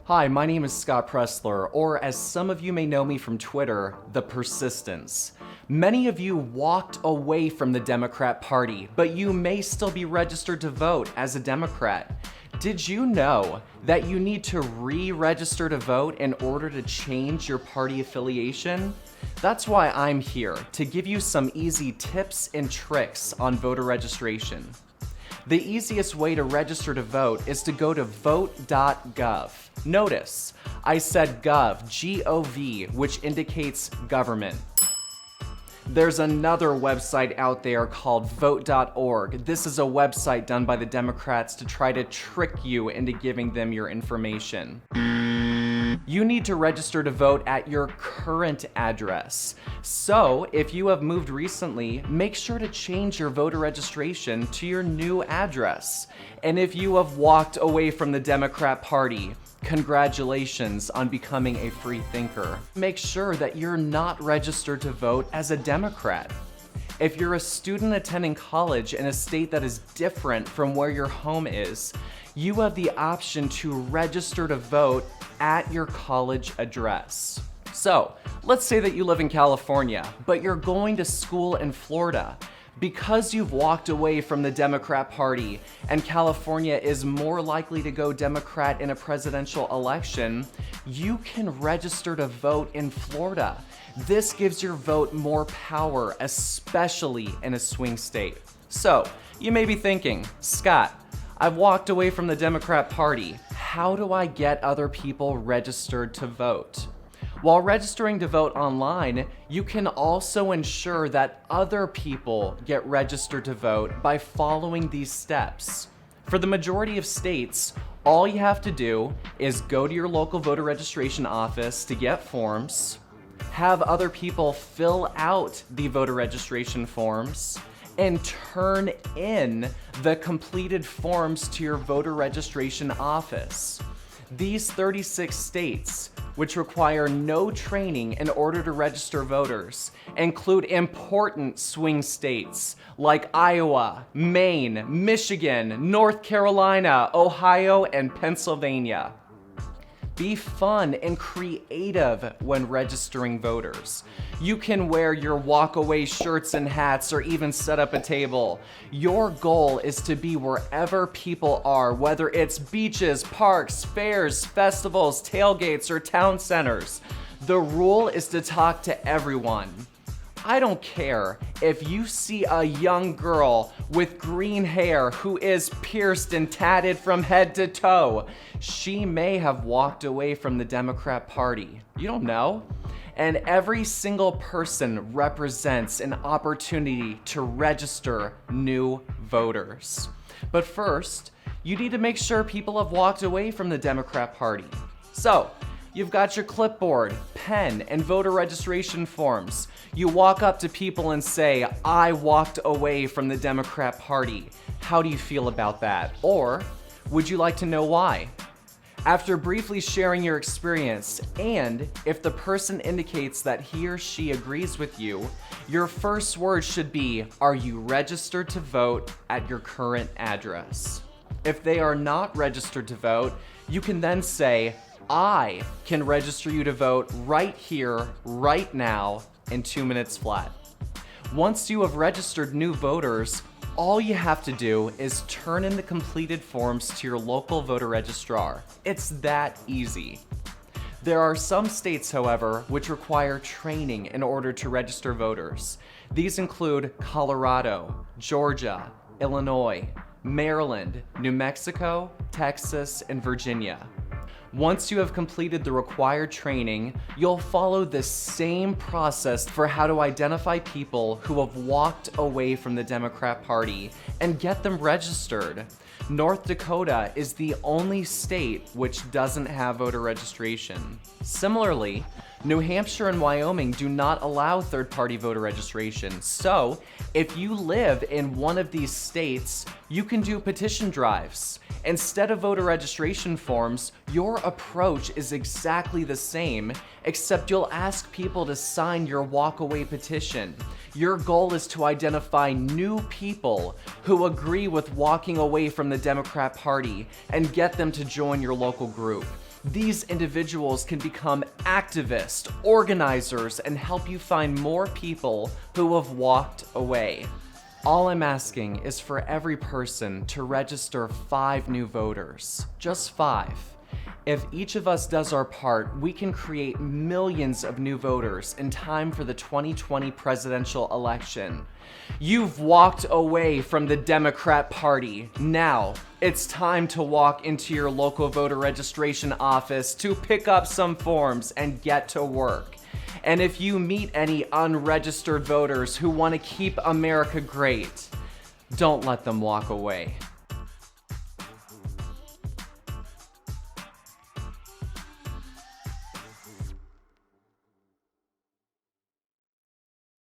Hi, my name is Scott Presler, or as some of you may know me from Twitter, The Persistence. Many of you walked away from the Democrat Party, but you may still be registered to vote as a Democrat. Did you know that you need to re-register to vote in order to change your party affiliation? That's why I'm here, to give you some easy tips and tricks on voter registration. The easiest way to register to vote is to go to vote.gov. Notice, I said gov, G-O-V, which indicates government. There's another website out there called vote.org. This is a website done by the Democrats to try to trick you into giving them your information. You need to register to vote at your current address. So, if you have moved recently, make sure to change your voter registration to your new address. And if you have walked away from the Democrat Party, congratulations on becoming a free thinker. Make sure that you're not registered to vote as a Democrat. If you're a student attending college in a state that is different from where your home is, you have the option to register to vote at your college address. So, let's say that you live in California, but you're going to school in Florida. Because you've walked away from the Democrat Party and California is more likely to go Democrat in a presidential election, you can register to vote in Florida. This gives your vote more power, especially in a swing state. So, you may be thinking, Scott, I've walked away from the Democrat Party. How do I get other people registered to vote? While registering to vote online, you can also ensure that other people get registered to vote by following these steps. For the majority of states, all you have to do is go to your local voter registration office to get forms, have other people fill out the voter registration forms, and turn in the completed forms to your voter registration office. These 36 states, which require no training in order to register voters, include important swing states like Iowa, Maine, Michigan, North Carolina, Ohio, and Pennsylvania. Be fun and creative when registering voters. You can wear your WalkAway shirts and hats or even set up a table. Your goal is to be wherever people are, whether it's beaches, parks, fairs, festivals, tailgates, or town centers. The rule is to talk to everyone. I don't care if you see a young girl with green hair who is pierced and tatted from head to toe. She may have walked away from the Democrat Party. You don't know. And every single person represents an opportunity to register new voters. But first, you need to make sure people have walked away from the Democrat Party. So, you've got your clipboard, pen, and voter registration forms. You walk up to people and say, I walked away from the Democrat Party. How do you feel about that? Or, would you like to know why? After briefly sharing your experience, and if the person indicates that he or she agrees with you, your first words should be, are you registered to vote at your current address? If they are not registered to vote, you can then say, I can register you to vote right here, right now, in 2 minutes flat. Once you have registered new voters, all you have to do is turn in the completed forms to your local voter registrar. It's that easy. There are some states, however, which require training in order to register voters. These include Colorado, Georgia, Illinois, Maryland, New Mexico, Texas, and Virginia. Once you have completed the required training, you'll follow the same process for how to identify people who have walked away from the Democrat Party and get them registered. North Dakota is the only state which doesn't have voter registration. Similarly, New Hampshire and Wyoming do not allow third-party voter registration. So, if you live in one of these states, you can do petition drives. Instead of voter registration forms, your approach is exactly the same, except you'll ask people to sign your walkaway petition. Your goal is to identify new people who agree with walking away from the Democrat Party and get them to join your local group. These individuals can become activists, organizers, and help you find more people who have walked away. All I'm asking is for every person to register 5 new voters. Just 5. If each of us does our part, we can create millions of new voters in time for the 2020 presidential election. You've walked away from the Democrat Party. Now, it's time to walk into your local voter registration office to pick up some forms and get to work. And if you meet any unregistered voters who want to keep America great, don't let them walk away.